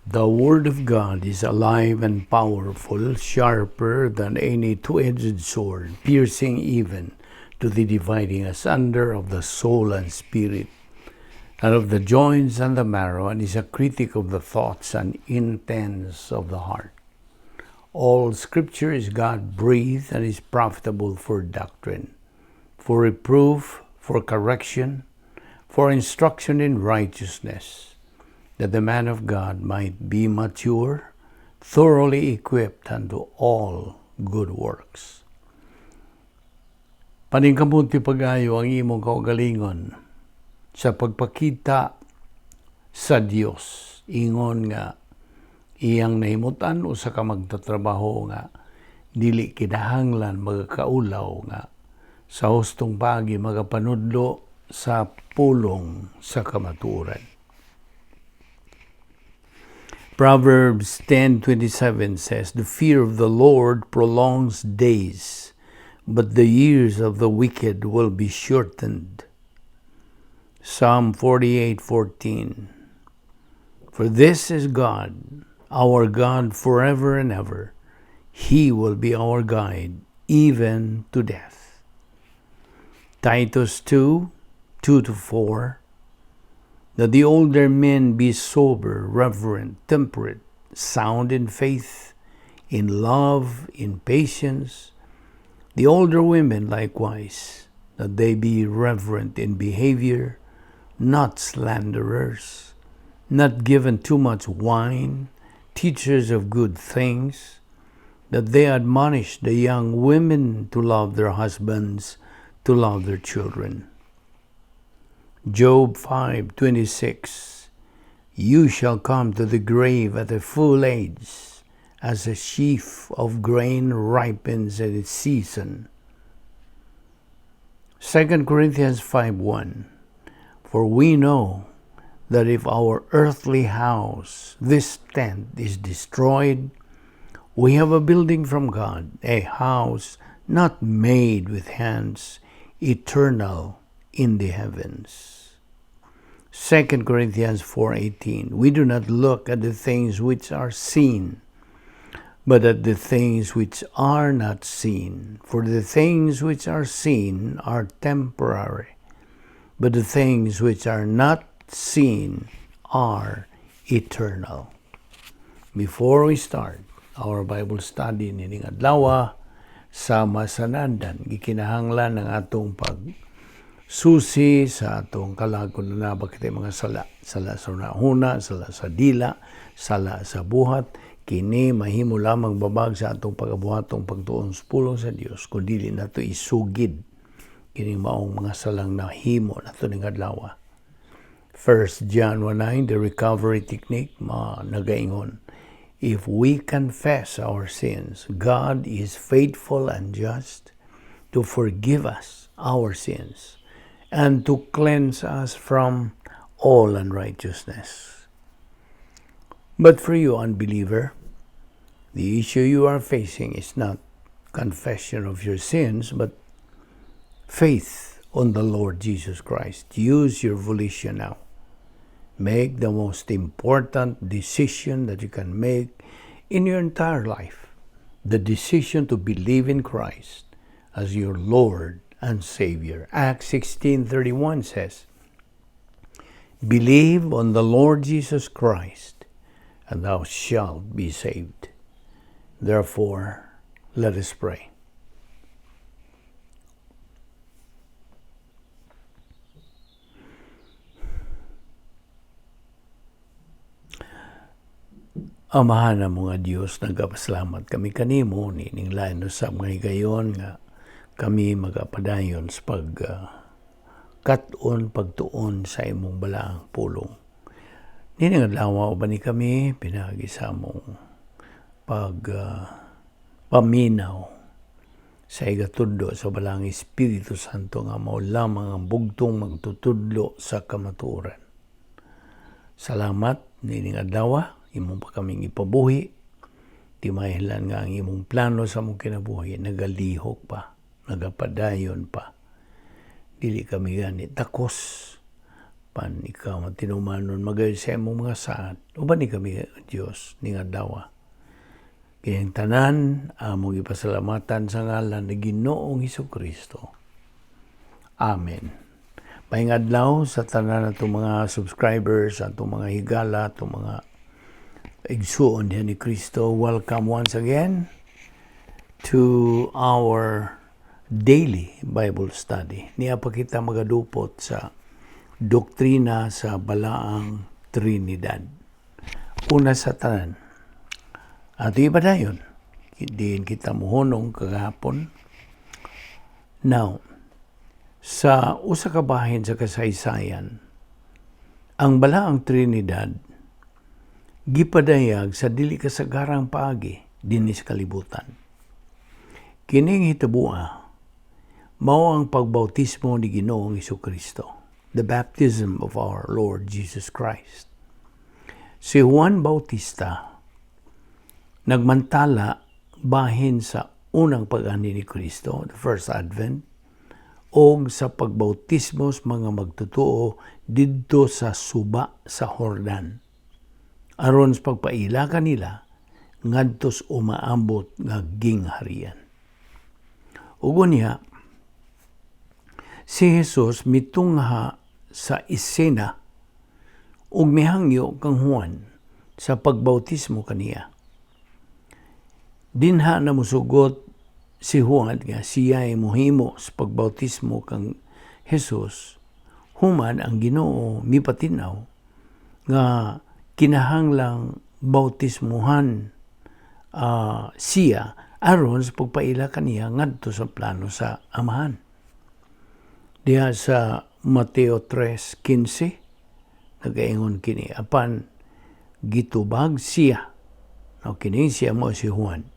The Word of God is alive and powerful, sharper than any two-edged sword, piercing even to the dividing asunder of the soul and spirit, and of the joints and the marrow, and is a critic of the thoughts and intents of the heart. All Scripture is God-breathed and is profitable for doctrine, for reproof, for correction, for instruction in righteousness, that the man of God might be mature, thoroughly equipped unto all good works. Paningkamunti pagayo ang imong kaugalingon sa pagpakita sa Dios, ingon nga iyang nahimutan usa ka magtatrabaho nga dili kinahanglan magakaulaw nga sa hustong pagi magapanudlo sa pulong sa kamatuoran. Proverbs 10:27 says, "The fear of the Lord prolongs days, but the years of the wicked will be shortened." Psalm 48:14, "For this is God, our God forever and ever. He will be our guide, even to death." Titus 2:2-4, "That the older men be sober, reverent, temperate, sound in faith, in love, in patience. The older women likewise, that they be reverent in behavior, not slanderers, not given too much wine, teachers of good things, that they admonish the young women to love their husbands, to love their children." Job 5:26, "You shall come to the grave at a full age, as a sheaf of grain ripens at its season." 2 Corinthians 5:1, "For we know that if our earthly house, this tent, is destroyed, we have a building from God, a house not made with hands, eternal in the heavens." 2 Corinthians 4:18, "We do not look at the things which are seen, but at the things which are not seen. For the things which are seen are temporary, but the things which are not seen are eternal." Before we start our Bible study nining adlaw, sama sa nandan, gikinahanglan ng atong susi sa atong kalagon na bakit mga sala sa nahuna, sala sa dila, sala sa buhat, kini mahimo lamang babag sa atong pagabuhatong pagtuon sa pulong sa Dios kun dili nato isugid kining maong mga salang nahimo nato ning adlaw. 1 John 1:9, the recovery technique, nagaingon, "If we confess our sins, God is faithful and just to forgive us our sins and to cleanse us from all unrighteousness." But for you, unbeliever, the issue you are facing is not confession of your sins, but faith on the Lord Jesus Christ. Use your volition now. Make the most important decision that you can make in your entire life. The decision to believe in Christ as your Lord and Savior. Acts 16:31 says, "Believe on the Lord Jesus Christ, and thou shalt be saved." Therefore, let us pray. Amahan na mga Diyos, nagapasalamat kami kanimo nining lain sa mga higayon nga kami magapadayon sa pagtuon sa imong balaang pulong. Nining adlaw ba ni kami pinagi sa among paminaw sa igatudlo sa balaang Espiritu Santo nga mao lamang ang bugtong magtutudlo sa kamatuoran. Salamat nining adlaw, imong pa kaming ipabuhi. Di mahilan nga ang imong plano sa mong kinabuhi nagalihok pa, nagapadayon pa. Dili kami gani takos pan ikaw matinumanon magayon sa imong mga saad. Uban ni kami Dios ning adlaw. Kayang tanan among ipasalamatan sa ngalan ni Ginoong Hesukristo. Amen. Maayong adlaw sa tanan natong mga subscribers, atong mga higala, atong mga igsuon diha ni Kristo. Welcome once again to our daily Bible study. Niya pa kita magadupot sa doktrina sa balaang Trinidad. Una sa tanan. At iba na yun. Diin kita muhunong kagahapon. Now, sa usa ka bahin sa kasaysayan, ang balaang Trinidad gipadayag sa dili kasagarang paagi dinhi sa kalibutan. Kining hitabua mao ang pagbautismo ni Ginoong Hesukristo, the baptism of our Lord Jesus Christ. Si Juan Bautista nagmantala bahin sa unang pag-ani ni Kristo, the first advent, o sa pagbautismo sa mga magtutuo didto sa suba sa Jordan. Aron sa pagpaila kanila ngadtos umaambot nga gingharian. Ugo niya, si Jesus mitungha sa isena ug mihangyo kang Juan sa pagbautismo kaniya. Dinha na musugot si Juan nga siya ay mohimo sa pagbautismo kang Jesus, human ang Ginoo mipatinaw nga kinahanglang bautismuhan siya aron sa pagpaila kaniya ngadto sa plano sa Amahan. Diha sa Mateo 3:15 nagaingon kini apan gitubag siya. Kini siya mo si Juan.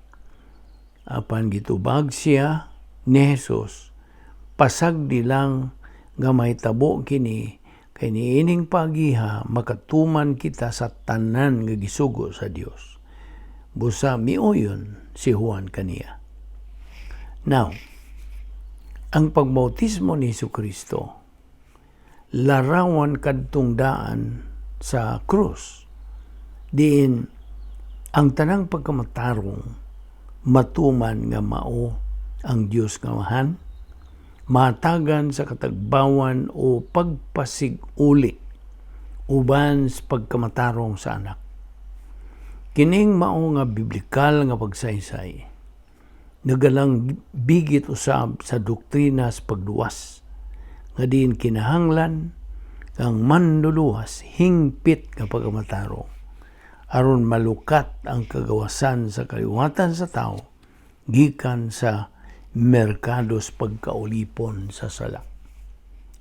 Apan gitubag siya ni Jesus, pasagdi lang nga mahitabo kini kay niining pagiha makatuman kita sa tanan nga gisugo sa Dios. Busa miuyon si Juan kaniya. Now, ang pagbautismo ni Hesukristo larawan kadtong daan sa krus. Diin ang tanang pagkamatarong matuman nga mao ang Dios nga Amahan, matagan sa katagbawan o pagpasig-uli uban sa pagkamatarong sa anak. Kining mao nga biblikal nga pagsaysay nagalang bigit usab sa doktrina sa pagluwas nga diin kinahanglan kang manluluwas hingpit nga pagkamatarong aron malukat ang kagawasan sa kaliwatan sa tao gikan sa merkados pagkaulipon sa sala,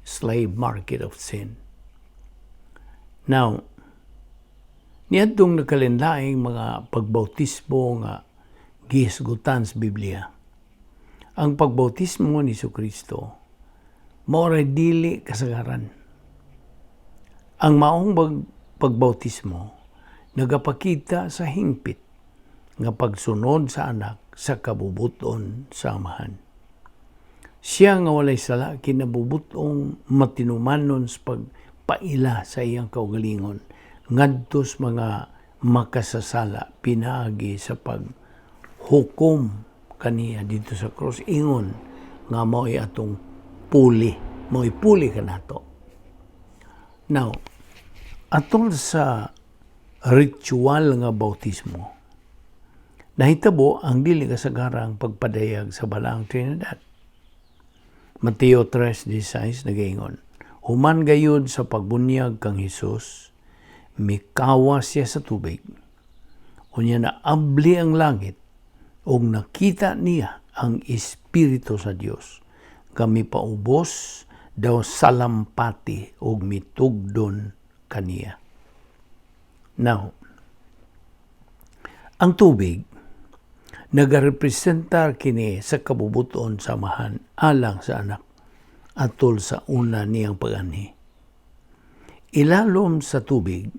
slave market of sin. Now, niadtong nakalinlaing mga pagbautismo nga gihisgutan sa Biblia. Ang pagbautismo ni Hesukristo mao ray dili kasagaran. Ang maong pagbautismo nagapakita sa hingpit nga pagsunod sa anak sa kabubuton sa Amahan. Siya nga walay sala kinabubutong matinumanon sa pagpaila sa iyang kaugalingon ngadtos mga makasasala pinaagi sa paghukom kaniya dito sa cross, ingon nga mao'y atong puli, mao'y puli kanato. Now, atol sa ritual nga bautismo, nahitabo ang dili kasagarang pagpadayag sa balaang Trinidad. Mateo 3:16 nagaingon, human gayud sa pagbunyag kang Hesus, mikawas siya sa tubig. Unya na abli ang langit, ug nakita niya ang Espiritu sa Dios. Kami paubos daw salampati ug mitugdon kaniya. Now, ang tubig nagarepresentar kini sa kabubuton sa Amahan alang sa anak atol sa una niyang pag-ani. Ilalom sa tubig,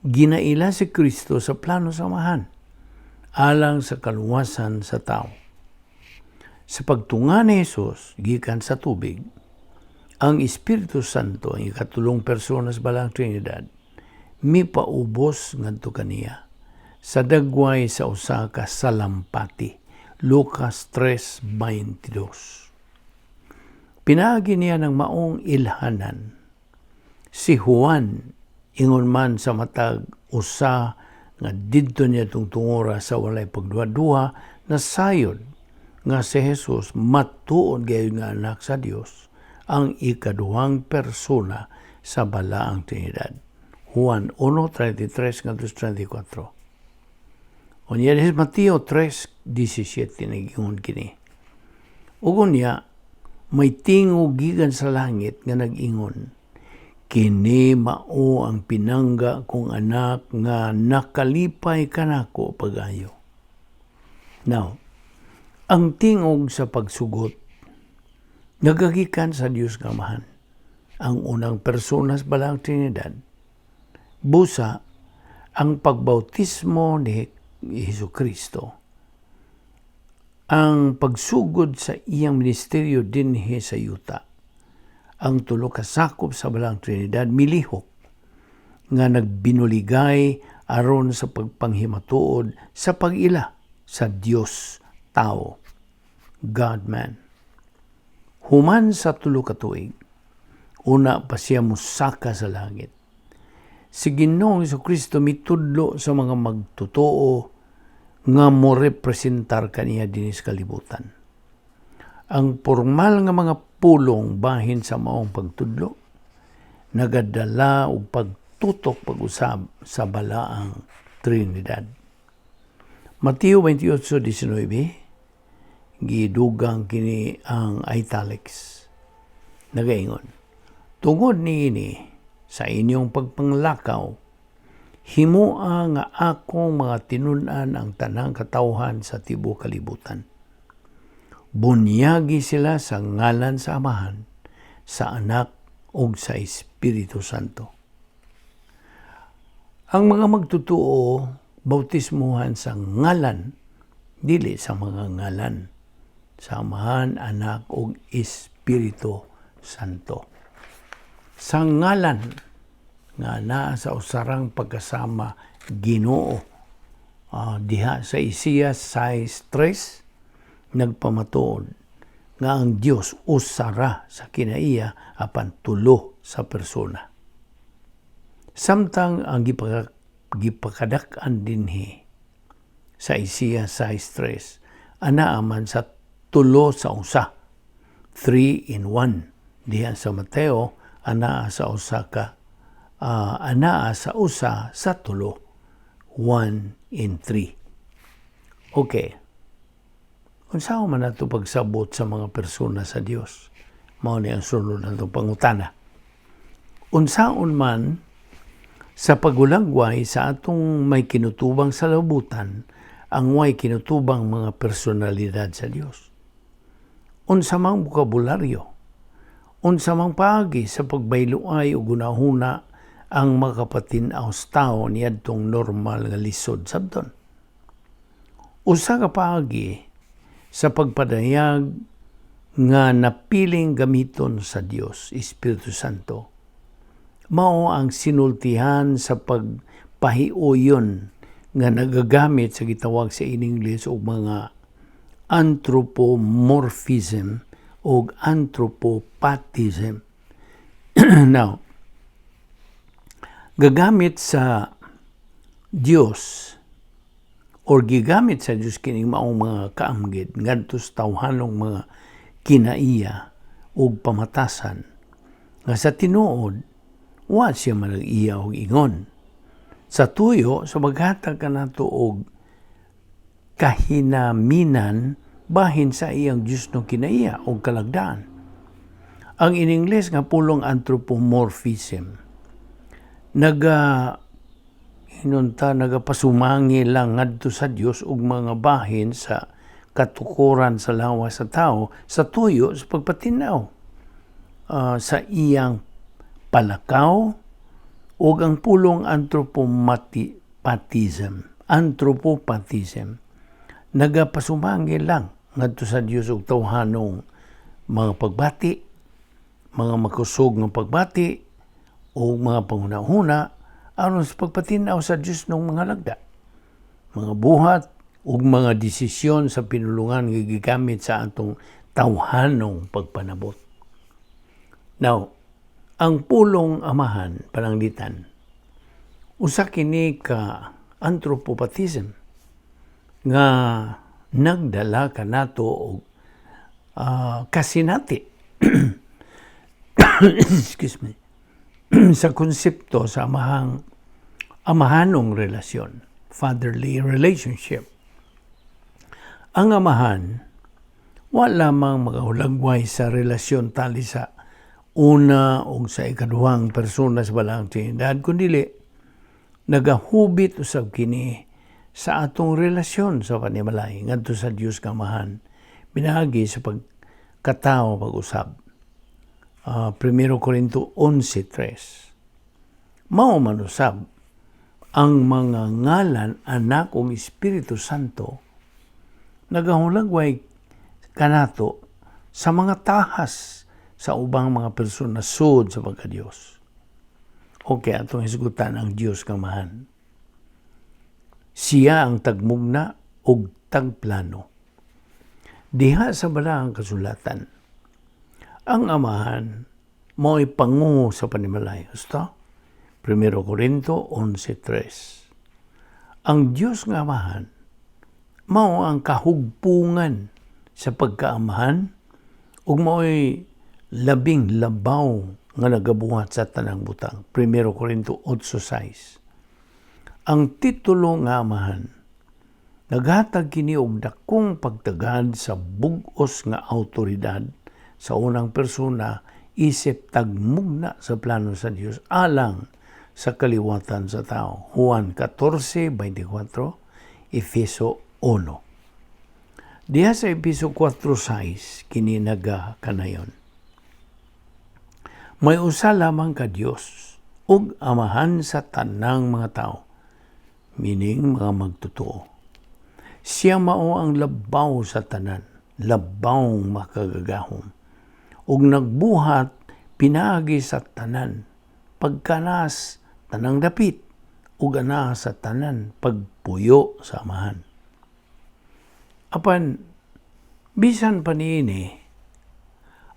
ginaila si Kristo sa plano sa Amahan alang sa kaluwasan sa tao. Sa pagtunga ni Jesus gikan sa tubig, ang Espiritu Santo, ang ikatulong persona sa balang Trinidad, mi paubos ngadto kaniya sa dagway sa usa ka salampati. Lucas 3:22. Pinaagi niya ng maong ilhanan. Si Juan ingon man sa matag usa nga didto niya tungtungora sa walay pagduha-duha na sayod nga si Jesus matuod gayud nga anak sa Dios, ang ikaduhang persona sa balaang Trinidad. Juan 1:33-34. Unya is Mateo 3:17 nagingon kini. Ugon niya, may tingog gikan sa langit nga nag-ingon, kini mao ang pinangga kong anak nga nakalipay kanako pagayo. Now, ang tingog sa pagsugot nagagikan sa Dios nga Amahan, ang unang persona sa balang Trinidad. Busa ang pagbautismo ni Jesucristo, ang pagsugod sa iyang ministeryo dinhi sa yuta, ang tulo ka sakop sa balang Trinidad milihok nga nagbinuligay aron sa pagpanghimatuod sa pag-ila sa Dios tao, God-man. Human sa tulo ka tuig, una pa siya musaka sa langit. Si Ginoong Jesucristo mitudlo sa mga magtotoo nga mo representar kaniya dinis kalibutan. Ang formal nga mga pulong bahin sa maong pagtudlo nagadala og pagtutok pag-usab sa balaang Trinidad. Mateo 28:19 gidugang kini ang italics. Nagaingon, tungod niini sa inyong pagpanglakaw, himoa nga akong mga tinun-an ang tanang katawhan sa tibuok kalibutan. Bunyagi sila sa ngalan sa Amahan, sa Anak ug sa Espiritu Santo. Ang mga magtutuo bautismuhan sa ngalan, dili sa mga ngalan, sa Amahan, Anak ug Espiritu Santo. Sa ngalan nga naa sa usarang pagkasama Ginoo, diha sa Isaiah 6:3 nagpamatuod nga ang Dios usara sa kinaiya apan tulo sa persona. Samtang ang gipakadak-an dinhi sa Isaiah 6:3 anaa man sa tulo sa usa, 3 in 1. Diha sa Mateo anaa sa usa sa tulo, 1 in 3. Okay. Unsa man nato pagsabot sa mga persona sa Dios? Mao ni ang sunod natong pangutana. Unsaon man sa pagulagway sa atong may kinutubang sa labutan ang way kinutubang mga personalidad sa Dios? Unsa mang bokabularyo? Unsa mang paagi sa pagbayloay o gunahuna ang makapatinaw sa tao niadtong normal nga lisod sabton? Usa ka paagi sa pagpadayag nga napiling gamiton sa Dios, Espiritu Santo, mao ang sinultihan sa pagpahiuyon nga nagagamit sa gitawag sa in English og mga anthropomorphism o anthropopathism. Now, gagamit sa Dios or gigamit sa Dios kining maong mga kaamgid ngadto sa tawhanong mga kinaiya o pamatasan nga sa tinuod wa siya manag-iya og ingon. Sa tuyo, sa maghatag ka nato og kahinaminan bahin sa iyang Diyos no kinaiya o kalagdaan. Ang in English nga pulong anthropomorphism, nagapasumangi lang ngadto sa Dios og mga bahin sa katukuran sa lawas sa tao sa tuyo sa pagpatinaw sa iyang palakaw ug ang pulong anthropopathism nagapasumangi lang ngadto sa Dios og tawhanong mga pagbati mga makusog ng pagbati o mga panghuna-huna aron sa pagpatinaw sa Dios ng mga lagda, mga buhat ug mga desisyon sa pinulungan nga gigamit sa atong tawhanong pagpanabot. Now, ang pulong amahan pananglitan usa kini ka anthropopathism nga nagdala kanato og kasinati excuse me sa konsepto sa amahanong relasyon, fatherly relationship. Ang amahan wala lamang magahulagway sa relasyon tali sa una o sa ikaduhang persona sa balang Trinidad, kundi nagahubit usab kini sa atong relasyon sa panimalay ngadto sa Dios nga amahan, binagi sa pagkatao pag-usab. 1 Corinto 11:3. Mao man usab ang mga ngalan anak ug Espiritu Santo nagahulagway kanato sa mga tahas sa ubang mga persona sud sa pagka-Dios. Okay, atong hisgutan ang Dios nga amahan. Siya ang tagmugna ug tagplano. Diha sa balang kasulatan, ang amahan mo'y pangu sa panimalay. Gusto? 1 Corinto 11:3. Ang Diyos nga amahan mao ang kahugpungan sa pagkaamahan ug mao'y labing labaw nga nagabuhat sa tanang butang. 1 Corinto 8:6. Ang titulo nga amahan naghatag kini og dakong pagtagad sa bug-os nga awtoridad sa unang persona isip tagmugna sa plano sa Dios alang sa kaliwatan sa tao. Juan 14:24, Efeso 1. Diha sa Efeso 4:6 kini nagakanayon. May usa lamang ka Dios ug amahan sa tanang mga tao, meaning mga magtotoo. Siya mao ang labaw sa tanan, labaw makagagahom, ug nagbuhat pinaagi sa tanan, pagkanas tanang dapit, ug ana sa tanan pagpuyo sa amahan. Apan bisan pa niini,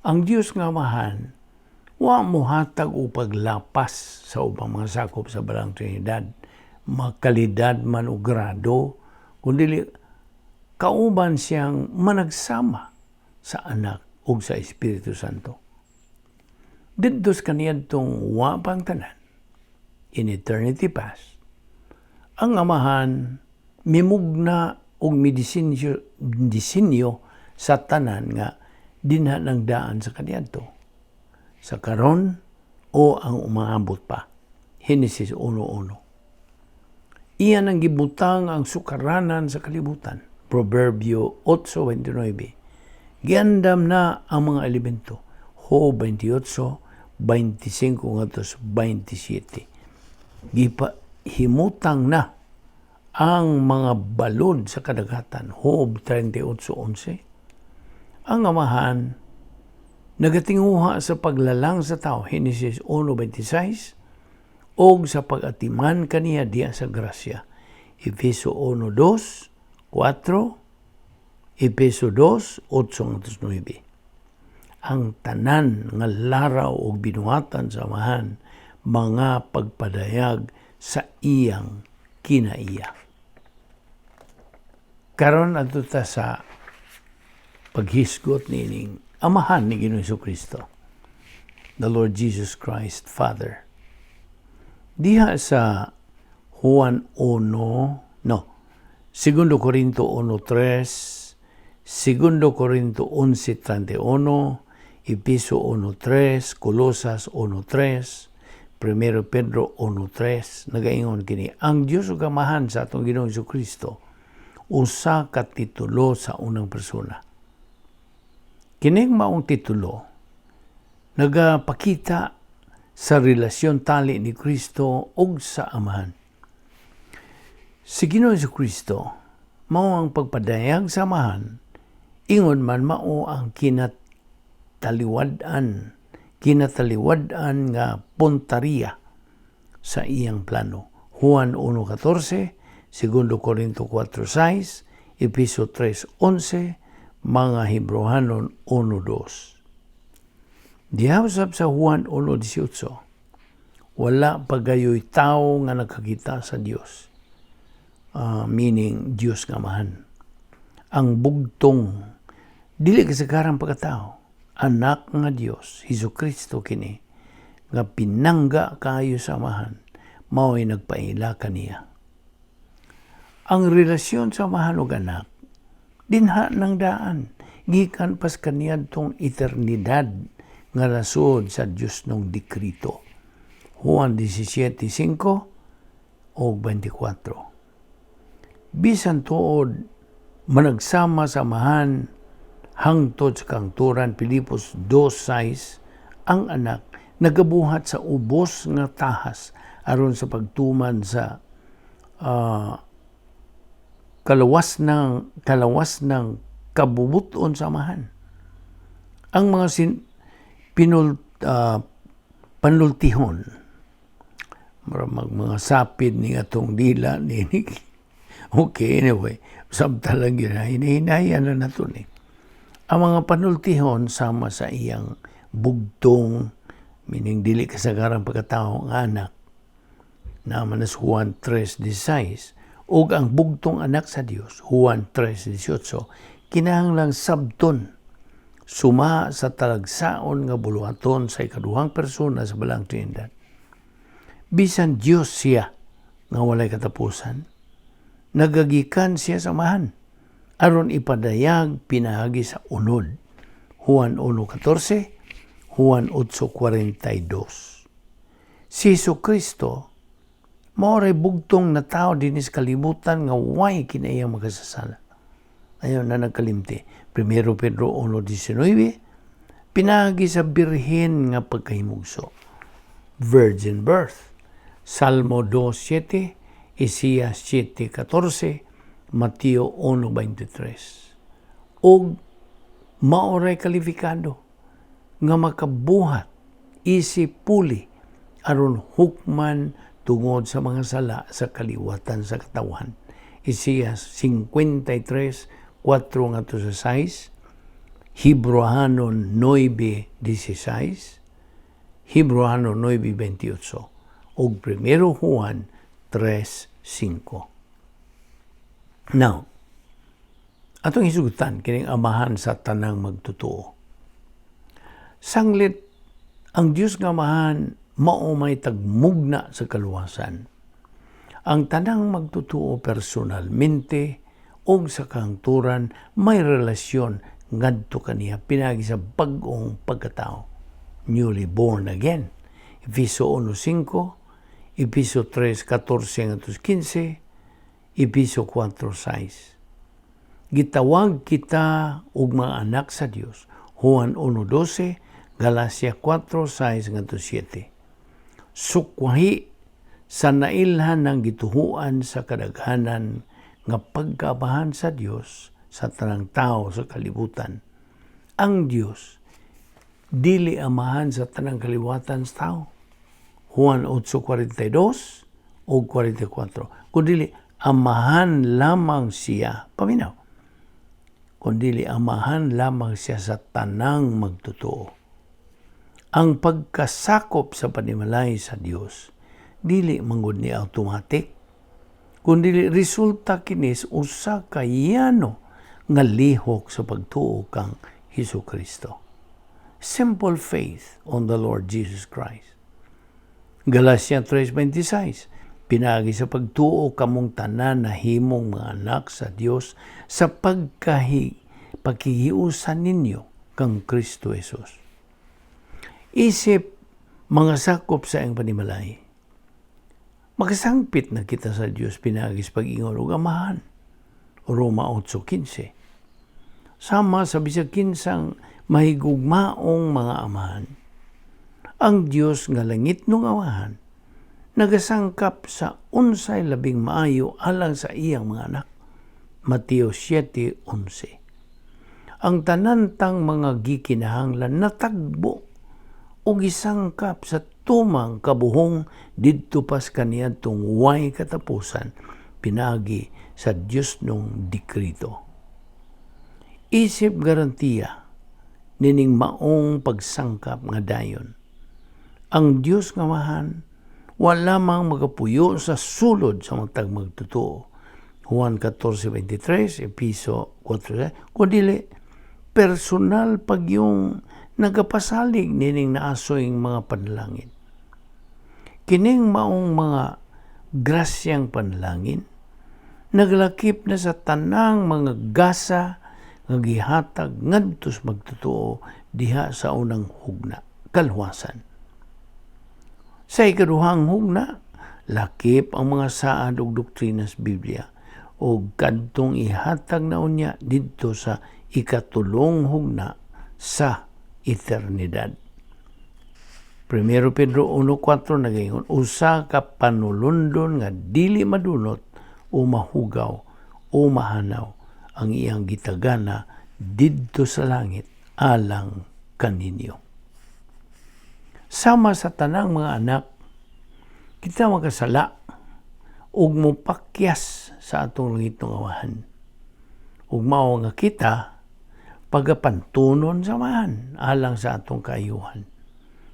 ang Dios nga amahan wa mohatag og paglapas sa ubang mga sakop sa balang Trinidad, makalidad man o grado, kundi kauban siyang managsama sa anak ug sa Espiritu Santo. Didtos kaniadtong wa pang tanan, in eternity past, ang amahan mimugna og disenyo sa tanan nga dinha nang daan sa kaniadto, sa karon o ang umaabot pa. Genesis 1:1. Iyan ang gibutang ang sukaranan sa kalibutan. Proverbio 8:29. Giandam na ang mga elemento. Job 28:25-27. Himutang na ang mga balod sa kadagatan. Job 38:11. Ang amahan nagatinguha sa paglalang sa tao. Genesis 1:26. O sa pag-atiman kaniya diya sa grasya. Efeso 1:2, 4, Efeso 2:8-9. Ang tanan nga laraw o binuhatan sa amahan, mga pagpadayag sa iyang kinaiya. Karon adto ta sa paghisgot nining amahan ni Ginoong Jesucristo, the Lord Jesus Christ, Father. Diha sa Juan 2 Corinto 1:3, 2 Corinto 11:31, Efeso 1:3, Colosas 1:3, 1 Pedro 1:3, nagaingon kini, ang Dios ug amahan sa atong Ginoong Jesucristo usa ka titulo sa unang persona. Kining maong titulo nagapakita sa relasyon tali ni Kristo ug sa amahan. Si Ginoong Jesucristo mao ang pagpadayag sa amahan, ingon man mao ang kinataliwad-an kinataliwadan nga puntaria sa iyang plano. Juan 1:14, 2 Korinto 4:6, Episo 3:11, mga Hebrehanon 1:2. Dihausap sa Juan 1:18, wala pagayoy tao nga nakakita sa Dios. Meaning Dios nga Amahan. Ang bugtong dili kasagaran pagkatao, anak nga Dios, Hesukristo kini, nga pinangga kaayo sa Amahan, mao'y nagpaila kaniya. Ang relasyon sa Amahan ug anak, dinha ng daan, gikan pas kaniadtong eternidad nga nasud sa Dios nung dikrito. Juan 17:5 o 24. Bisan tuod managsama sa Amahan hangtod sa kangturan, Pilipos 2:6, ang anak nagabuhat sa ubos nga tahas aron sa pagtuman sa kalawas ng kabubuton sa Amahan. Ang mga panultihon, mga sapid ni atong dila ni okay, anyway, samtalang yun, hinahinayan na nato ni. Ang mga panultihon sama sa iyang bugtong, meaning dili kasagaran pagkatao nga anak, naman as Juan 3:16, ug ang bugtong anak sa Dios, Juan 3:18, kinahanglang sabton, suma sa talagsaon nga buluhaton sa ikaduhang persona sa balang Trinidad. Bisan Dios siya nga walay katapusan, nagagikan siya sa Amahan aron ipadayag pinagi sa unod. Juan 1:14, Juan 8:42. Si Hesukristo maoray bugtong na tao dinis kalibutan nga way kinayang makasasala. Ayaw na nagkalimti. 1 Pedro 1:19, pinagi sa birhen nga pagkahimugso. Virgin birth. Salmo 2:7, Isaías 7:14, Mateo 1:23. Og maoray kalifikado nga makabuhat isip puli aron hukman tungod sa mga sala sa kaliwatan sa katawan. Isaías 53:4-6, Hebrehanon 9:16, Hebrehanon 9:28, ug 1 Juan 3:5. Now, atong hisugutan kining Amahan sa tanang magtotoo. Sanglit ang Dios nga Amahan mao may tagmugna sa kaluwasan. Ang tanang magtotoo personalmente o sa kahangturan may relasyon ngadto kaniya pinagi sa bag-ong pagkatao, newly born again. Episo 1:5, Episo 3:14-15, Episo 4:6. Gitawag kita og mga anak sa Dios, Juan 1:12, Galacia 4:6-7. Sukwahi sa nailhan ng gituhuan sa kadaghanan nga pagkaabahan sa Dios sa tanang tao sa kalibutan. Ang Dios dili amahan sa tanang kaliwatan sa tao. Juan 8:42 o 44. Kundi amahan lamang siya, paminaw, kundi amahan lamang siya sa tanang magtotoo. Ang pagkasakop sa panimalay sa Dios dili manggod ni automatic, kundi resulta kinis usa ka yano nga lihok sa pagtuo kang Hesukristo. Simple faith on the Lord Jesus Christ. Galacia 3:26, pinagi sa pagtuo kamong tanan na himong mga anak sa Dios sa paghihiusan ninyo kang Kristo Jesus. Isip mga sakop sa iyang panimalay. Makasangpit na kita sa Dios pinagi sa pag-ingon ug amahan. Roma 8:15. Sama sa bisag kinsang mahigugmaong mga amahan. Ang Dios nga langit nung amahan nagasangkap sa unsay labing maayo alang sa iyang mga anak. Mateo 7:11. Ang tanantang mga gikinahanglan natagbo o gisangkap sa tumang kabuhong didto pas kaniadtong way katapusan pinagi sa Dios nung dikrito. Isip garantiya nining maong pagsangkap nga dayon. Ang Dios nga mahan wala mang magapuyo sa sulod sa matag magtotoo. Juan 14:23, Episo 4, kundili personal pag yung nagapasalig nining naasoyng mga panalangin. Kining maong mga grasyang panalangin, naglakip na sa tanang mga gasa nga gihatag ngadtos magtotoo diha sa unang hugna, kalwasan. Sa ikaduhang hugna, lakip ang mga saad ug doktrina sa Biblia o kadtong ihatag na unya didto sa ikatulong hugna sa eternidad. 1 Pedro 1:4 nagaingon, usa ka panulundon nga dili madunot o mahugaw o mahanaw ang iyang gitagana didto sa langit alang kaninyo. Sama sa tanang mga anak, kita makasala ug mopakyas sa atong langitong Amahan. Ug mao nga kita pagapantunon samahan alang sa atong kaayuhan.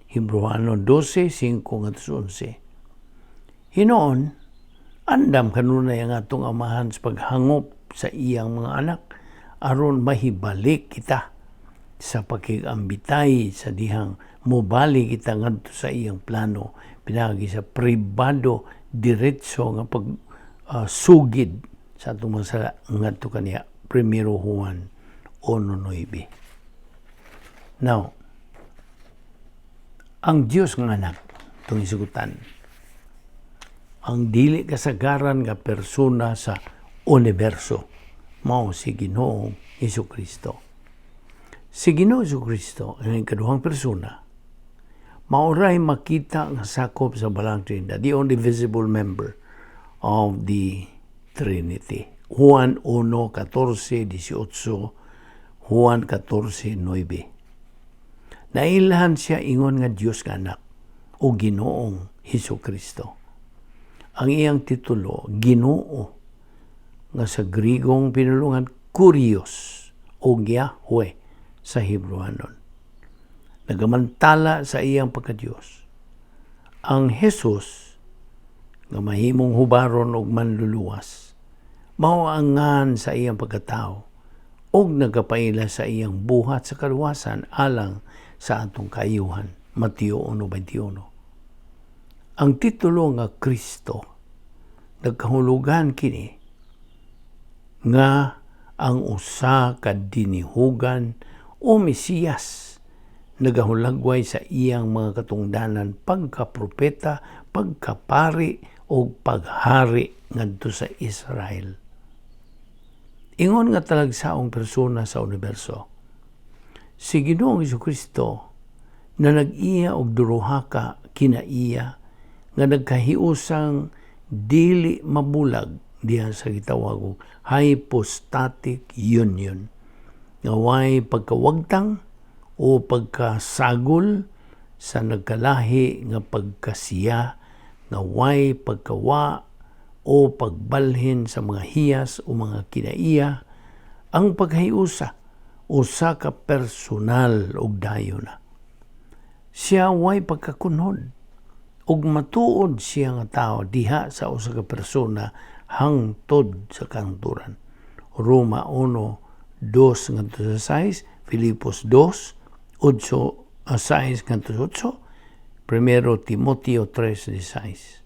Hebreano 12:5-11. Hinoon, andam kanunay ang atong Amahan sa paghangop sa iyang mga anak aron mahibalik kita sa pakigambitay sa dihang mobali kita ngadto sa iyang plano pinagi sa pribado diretso nga sugid sa atong masala ngadto kaniya 1 Juan 1:9. Now, ang Dios nga anak itong isugutan, ang dili kasagaran nga persona sa universo mao si Ginoong Hesukristo. Si Ginoong Hesukristo ang ikaduhang persona mauray makita nga sakop sa balang Trinidad, the only visible member of the Trinity. Juan 1:14-18, Juan 14:9. Nailhan siya ingon nga Dios nga anak o Ginoong Hesukristo. Ang iyang titulo, Ginoo, nga sa Grigong pinulungan Kurios o Yahweh sa Hebrewanon. Nagamantala sa iyang pagka-Diyos. Ang Jesus nga mahimong hubaron og manluluwas, mauangan sa iyang pagkatao og nagapaila sa iyang buhat sa kaluwasan alang sa atong kaayuhan. Mateo 1:21. Ang titulo nga Kristo nagkahulugan kini nga ang usa ka dinihugan o Mesiyas nagahulagway sa iyang mga katungdanan pagkapropeta, pagkapari o paghari ngadto sa Israel. Ingon nga talagsaong persona sa universo, si Ginoong Hesukristo na nag-iya og duruha ka kinaiya nga nagkahiusang dili mabulag diha sa gitawag og hypostatic union nga way pagkawagtang o pagkasagol sa nagkalahi nga pagkasiya nga way pagkawa o pagbalhin sa mga hiyas o mga kinaiya. Ang paghiusa usa ka personal og dayon na. Siya way pagkakunhod ug matuod siya nga tao diha sa usa ka persona hangtod sa kanturan. Roma 1:2-6, Filipos 2:6-8, 1 Timoteo 3:16.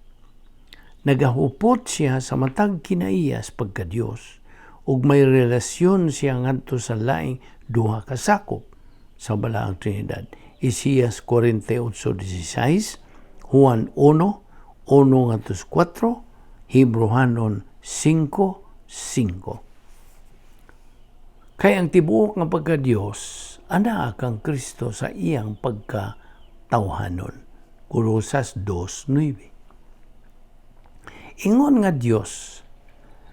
Nagahupot siya sa matag kinaiyas pagka-Dios ug may relasyon siya ngadto sa laing duha ka sakop sa balaang Trinidad. Isaías 48:16, Juan 1:1-4, Hebrewanon 5:5. Kay ang tibuok nga pagka-Dios ana kang Kristo sa iyang pagkatawhanon. Kolosas 2:9. Ingon nga Dios,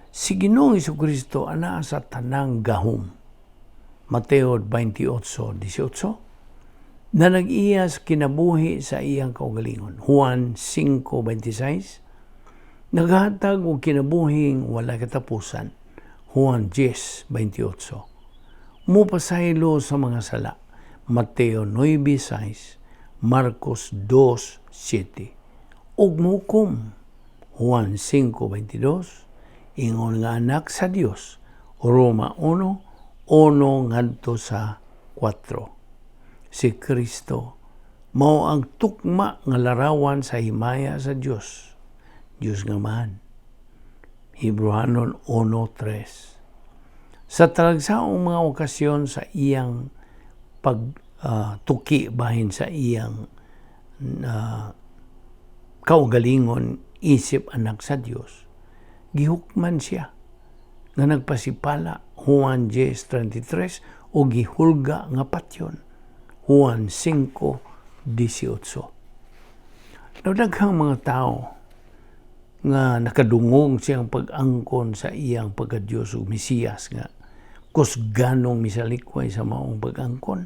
si Ginoong Hesukristo ana sa tanang gahom. Mateo 28:18. na nag-iya sa kinabuhi sa iyang kaugalingon. Juan 5:26. Naghatag og kinabuhing wala katapusan. Juan 10:28. Mupasaylo sa mga sala. Mateo 9:6, Marcos 2:7. Ug mukom. Juan 5:22. Ingon nga anak sa Dios. Roma 1:1 ngadto sa 4. Si Kristo mao ang tukma nga larawan sa himaya sa Dios. Dios nga man. Hebrehanon 1:3. Sa talagsaong mga okasyon sa iyang pagtuki bahin sa iyang kaugalingon isip anak sa Dios, gihukman siya nga nagpasipala. Juan 10:33 o gihulga nga patyon. Juan 5:18. Daghang mga tao nga nakadungog siyang pag-angkon sa iyang pagka-Diyos o Mesiyas nga kusganong misalikway sa maong pag-angkon.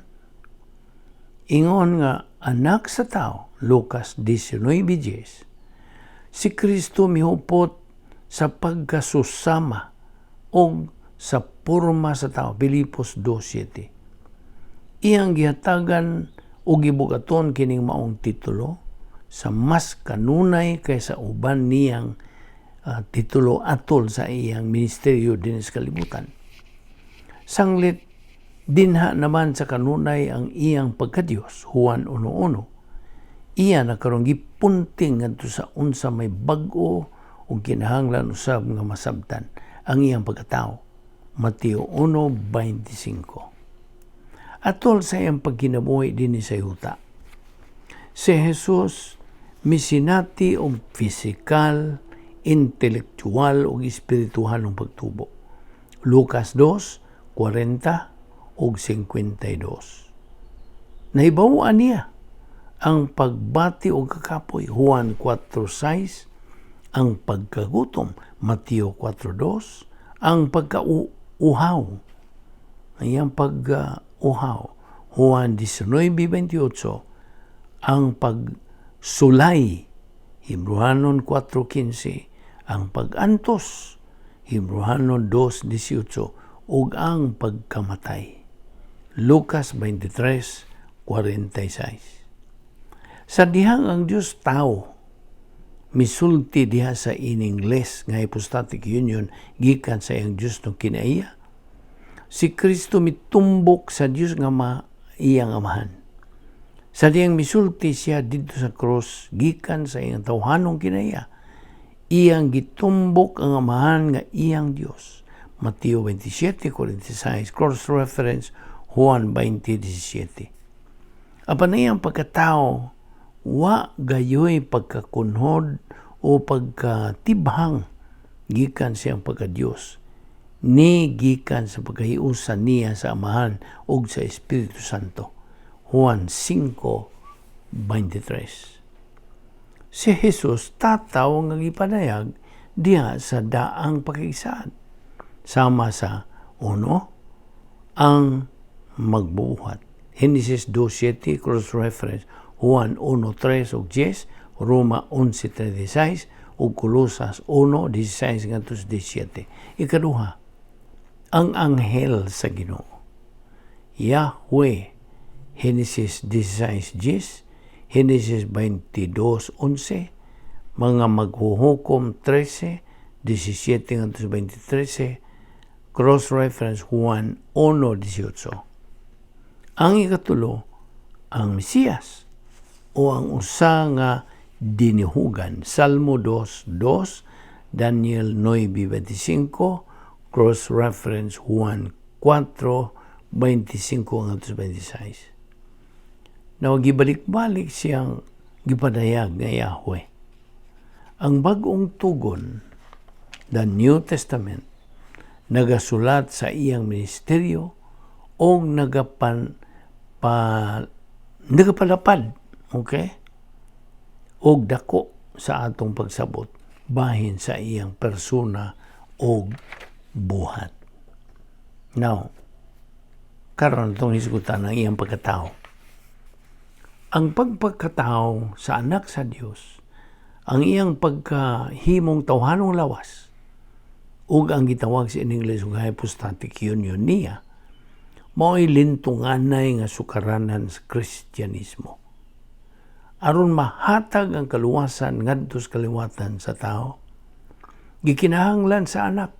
Ingon nga anak sa tao, Lucas 19:10, si Kristo mihupot sa pagkasusama o sa porma sa tao, Pilipos 2:7. Iyang gihatagan o gibugaton kining maong titulo sa mas kanunay kaysa uban niyang titulo atol sa iyang ministeryo din sa kalibutan. Sanglit dinha naman sa kanunay ang iyang pagka-Diyos, Juan 1:1. Iya nakaroon gipunting ngadto sa unsa may bag-o o kinahanglan usab nga masabtan ang iyang pagkatao, Mateo 1:25. Atol sa iyang pagkinabuhi dinhi sa yuta, si Jesus misinati og pisikal, intelektual ug espirituhalong pagtubo. Lucas 2:40 ug 52. Nahibaw-an niya ang pagbati o kakapoy, Juan 4:6, ang pagkagutom, Mateo 4:2, ang pagkauhaw, ang pag-uhaw, Juan 19:28, ang pagsulay, Hebrehanon 4:15, ang pag-antos, Hebrehanon 2:18, ug ang pagkamatay, Lucas 23:46. Sa dihang ang Diyos tao, misulti diha sa in-Ingles nga hypostatic union gikan sa iyang Diyos no kinaiya. Si Kristo mitumbok sa Diyos nga iyang amahan. Sa diyang misulti siya dito sa cross gikan sa iyang tawhanong kinaiya. Iyang gitumbok ang amahan nga iyang Diyos. Mateo 27:46, cross reference Juan 20:17. Apan iyang pagkatao wa gayoy pagkakunhod o pagkatibhang gikan siyang pagka-Diyos, ni gikan sa pagkahiusan niya sa Amahan ug sa Espiritu Santo. Juan 5:23. Si Jesus tataw nga gipanayag diha sa daang pakigsaan, sama sa uno, ang magbubuhat. Genesis 2:7, cross reference Juan 1:3 ug 10, Roma 11:36 ug Kolosas 1:16 ngadto sa 17. Ikaduha, ang anghel sa Ginoo, Yahweh, Genesis 16:10, Genesis 22:11, mga maghuhukom 13:17 ngadto sa 23, cross reference Juan 1:18. Ang ikatulo, ang Mesiyas o ang usa nga dinihugan, Salmo 2:2, Daniel 9:25, cross reference Juan 4:25-26. Now gibalik-balik siyang gipadayag nga Yahweh. Ang bag-ong tugon, the New Testament, nagasulat sa iyang ministeryo o nagapalapad, okay? Og dako sa atong pagsabot bahin sa iyang persona og buhat. Now, karon itong hisgutan ng iyang pagkatao. Ang pagpagkatao sa anak sa Dios, ang iyang pagkahimong tawhanong lawas, ug ang gitawag sa English ug hypostatic union niya, mao'y lintunganay nga sukaranan sa Kristyanismo. Aron mahatag ang kaluwasan ngadto sa kaliwatan sa tao, gikinahanglan sa anak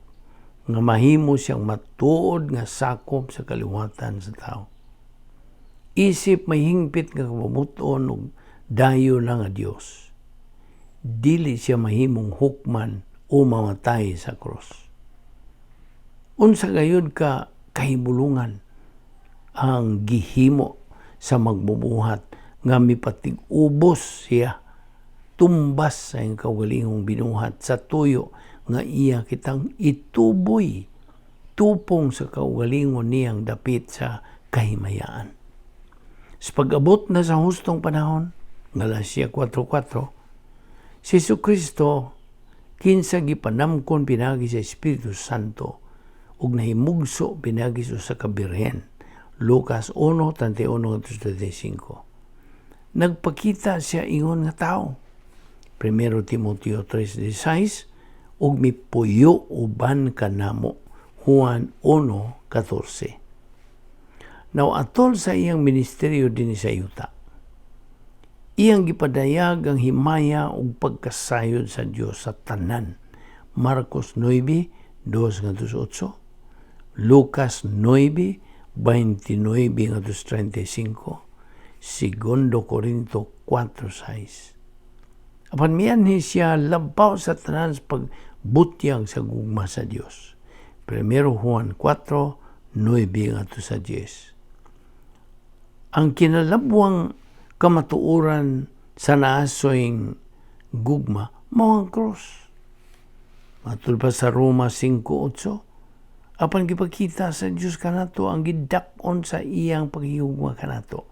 nga mahimo siyang matuod nga sakop sa kaliwatan sa tao. Isip may hingpit nga kapabuton ug dayo na nga Dios. Dili siya mahimong hukman o mamatay sa krus. Unsa gayud ka kahibulungan ang gihimo sa magbubuhat nga mipatig-ubos siya tumbas sa iyang kaugalingong binuhat sa tuyo nga iya kitang ituboy tupong sa kaugalingon niyang dapit sa kahimayaan. Sa pag-abot na sa hustong panahon, Galatia 4:4, si Jesucristo kinsa gipanamkon pinagi sa Espiritu Santo ug nahimugso pinagi sa kabirhen. Lucas 1:31-35. Nagpakita siya ingon nga tao. 1 Timoteo 3:16 ug mipuyo uban kanamo. Juan 1:14. Now, atol sa iyang ministeryo din sa yuta, iyang gipadayag ang himaya ug pagkasayod sa Dios sa tanan. Marcos 9:2-8, Lucas 9:29-35, 2 Corinto 4:6. Apan mianhi siya labaw sa tanan sa pagbutyag sa gugma sa Dios. 1 Juan 4:9-10. Ang kinalabwang kamatuoran sa naasoyng gugma mao ang krus. Matud pa sa Roma 5:8, apan gipakita sa Dios kanato ang gidak-on sa iyang paghigugma kanato,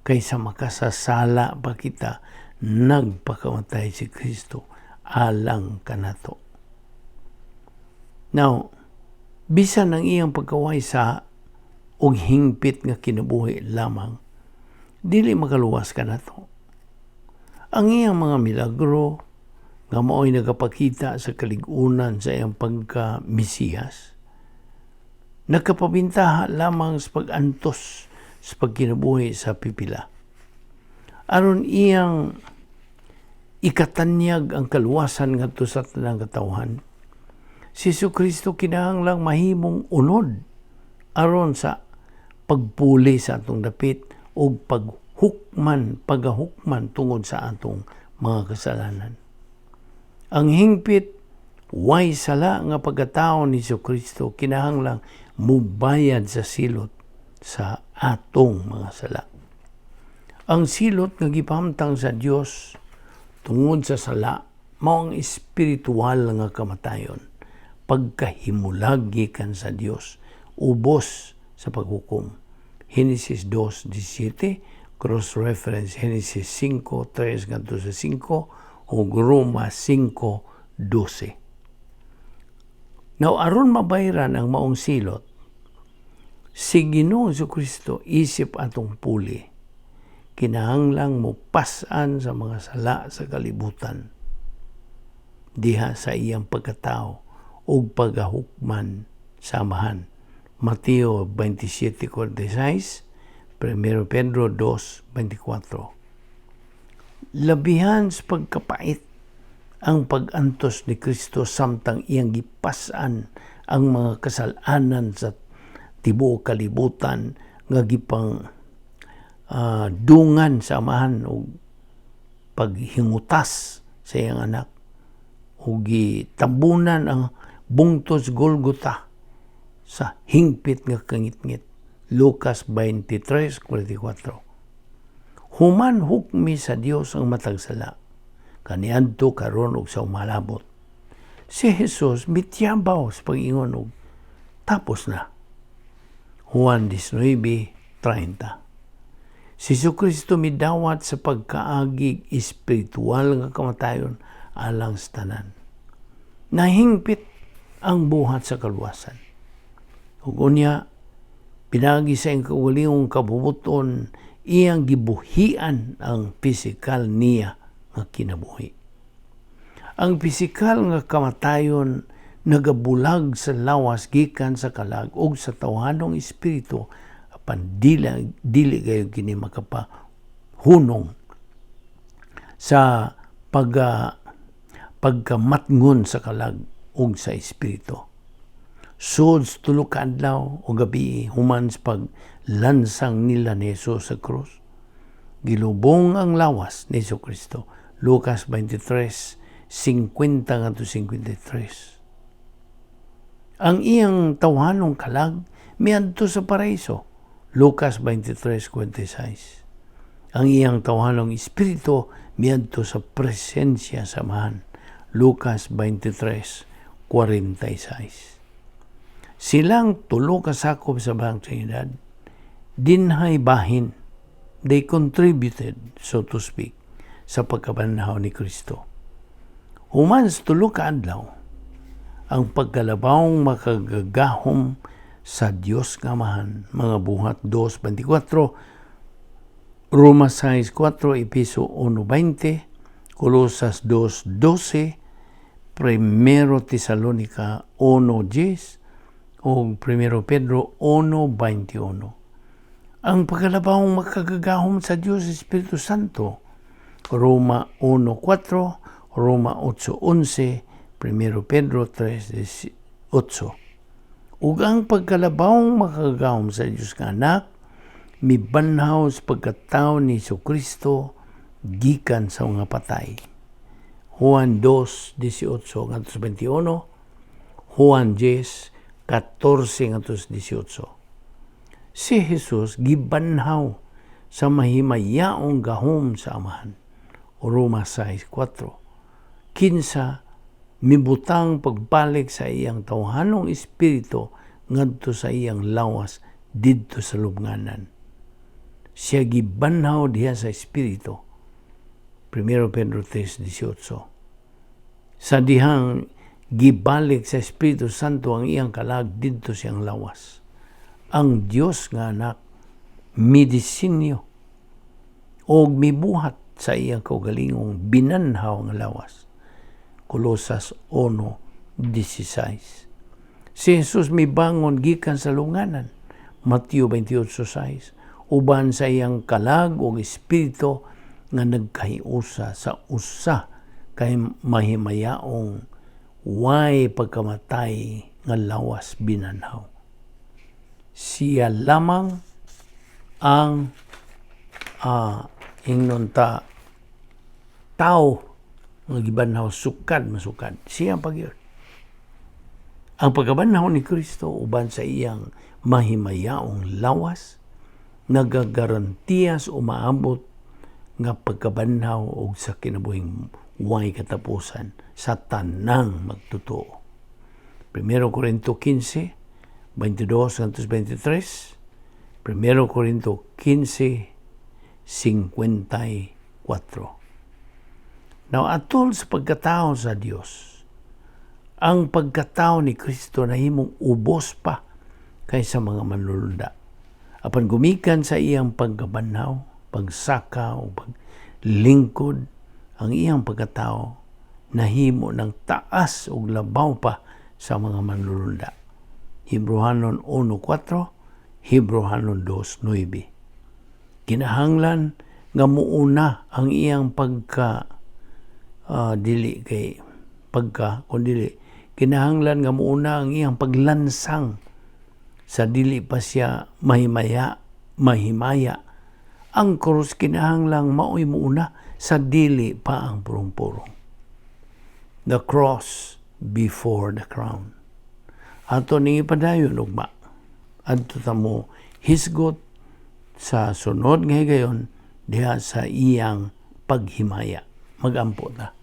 kaysa makasasala pa kita nagpakamatay si Kristo alang kanato. Now, bisan ang iyang pagkawaysa og hingpit nga kinabuhi lamang, dili makaluwas kanato. Ang iyang mga milagro nga mao'y nagapakita sa kaligunan sa iyang pagka-Mesiyas, nagkapabintaha lamang sa pag-antos sa pagkinabuhi sa pipila. Aron iyang ikatanyag ang kaluwasan ngadto sa tanang katawhan, si Jesucristo kinahanglang mahimong unod aron sa pagpuli sa atong dapit o pagahukman tungod sa atong mga kasalanan. Ang hingpit, way sala nga pagkatao ni Jesucristo kinahanglang mubayad sa silot sa atong mga sala. Ang silot nga gipahamtang sa Dios tungod sa sala mao ang espiritual nga kamatayon, pagkahimulag gikan sa Dios, ubos sa paghukom. Genesis 2:17, cross-reference Genesis 5:3-5 o Roma 5:12. Now, aron mabayran ang maong silot, si Ginoong Jesucristo isip atong puli, kinahanglang mo pasan sa mga sala sa kalibutan, diha sa iyang pagkatao o pagahukman samahan. Mateo 27:46, 1 Pedro 2:24. Labihan sa pagkapait ang pag-antos ni Kristo samtang iyang gipasan ang mga kasalanan sa tibuok kalibutan nga gipang dungan sa amahan o paghingutas sa iyang anak o gitambunan ang bungtos Golgota sa hingpit nga kangitngit. Lucas 23:44. Human hukmi sa Dios ang matagsala, kaniadto karon og sa umalabot. Si Jesus mityabaw sa pag-ingon og tapos na. Juan 19:30. Si Jesucristo midawat sa pagkaagig espiritual nga kamatayon alang sa tanan. Nahingpit ang buhat sa kaluwasan. Ug unya pinagi sa iyang kaugalingong kabubuton, iyang gibuhian ang pisikal niya nga kinabuhi. Ang pisikal nga kamatayon nagabulag sa lawas gikan sa kalag ug sa tawhanong espiritu apan dili kayo kini makapahunong sa pagkamatngon sa kalag ug sa espiritu. Sud tulo ka adlaw o gabi human sa paglansang nila ni Jesus sa krus, gilubong ang lawas ni Jesucristo. Lucas 23:50-53. Ang iyang tawhanong kalag miadto sa paraiso. Lucas 23:56. Ang iyang tawhanong espiritu miadto sa presensya samahan. Lucas 23:46. Silang tulo ka sakop sa bahang Trinidad, dinhay bahin. They contributed, so to speak, sa pagkabanhaw ni Kristo. Human sa tulo ka adlaw, ang pagkalabawng makagagahom sa Dios nga Amahan, mga buhat 2:24, Roma 6:4, Epeso 1:20, Colosas 2:12, 1 Tesalonica 1:10, o 1 Pedro 1:21. Ang pagkalabawang makagagahom sa Diyos Espiritu Santo, Roma 1:4, Roma 8:11, 1 Pedro 3:8. Ug ang pagkalabawang makagagahom sa Diyos nga Anak, mibanhaw sa pagkatao ni Jesucristo gikan sa mga patay. Juan 2:18-21, Juan 10:14-18. Si Jesus gibanhaw sa mahimayaong gahom sa Amahan. Roma 6:4. Kinsa mibutang pagbalik sa iyang tawhanong espiritu ngadto sa iyang lawas didto sa lubnganan. Siya gibanhaw diha sa espiritu. 1 Pedro 3:18. Sa dihang gibalik sa Espiritu Santo ang iyang kalag didto siyang lawas. Ang Dios nga Anak medisinyo o mibuhat sa iyang kaugalingong binanhaw nga lawas. Colosas 1:16. Si Jesus mibangon gikan sa lunganan. Mateo 28:6. Uban sa iyang kalag o espiritu nga nagkahiusa sa usa kay mahimayaong way pagkamatay nga lawas binanhaw. Siya lamang ang ingnon tao nga gibanhaw sukad masukad. Siya ang pagyon. Ang pagkabanhaw ni Kristo uban sa iyang mahimayaong lawas nagagarantiya sa umaabot nga pagkabanhaw og sa kinabuhing way katapusan sa tanang magtotoo. 1 Corinto 15:22-23, 1 Corinto 15:54. Now, atol sa pagkatao sa Dios, ang pagkatao ni Kristo nahimong ubos pa kaysa mga manlulunda. Apan gumikan sa iyang pagkabanhaw, pagsaka o paglingkod, ang iyang pagkatao nahimo ng taas o labaw pa sa mga manlulunda. Hebrehanon 1:4, Hebrehanon 2:9. Kinahanglan nga muuna ang iyang kinahanglan nga muuna ang iyang paglansang sa dili pa siya mahimaya. Ang krus kinahanglang mao'y muuna sa dili pa ang purong-purong. The cross before the crown. Ato ning ipadayon ugma. Adto ta mo hisgot sa sunod nga higayon diha sa iyang paghimaya. Magampo ta.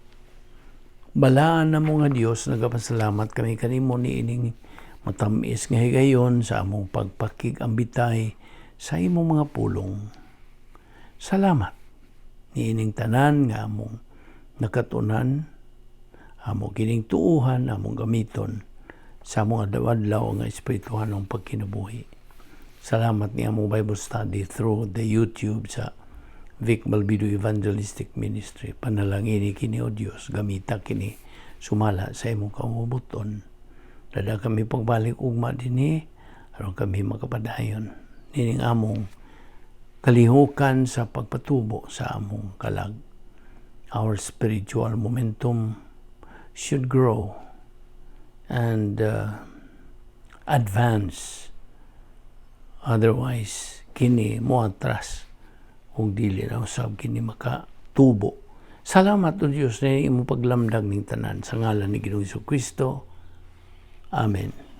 Balaan na mo nga Dios, nagapasalamat kami kanimo niining matamis nga higayon sa among pagpakig-ambitay sa imong mga pulong. Salamat niining tanan nga among nakatunan, among kining tuuhan, among gamiton sa among adlaw nga espirituhanong pagkinabuhi. Salamat niya mo Bible study through the YouTube sa Vic Balbido Evangelistic Ministry. Panalangini kini o Dios, gamita kini sumala sa imong kamubuton. Dada kami pagbalik ugma dinhi aron kami makapadayon nining among kalihukan sa pagpatubo sa among kalag. Our spiritual momentum should grow and advance. Otherwise, kini mo atras kung dili na usab kini makatubo. Salamat o Diyos na imong paglamdag ning tanan sa ngalan ni Ginoong Kristo. Amen.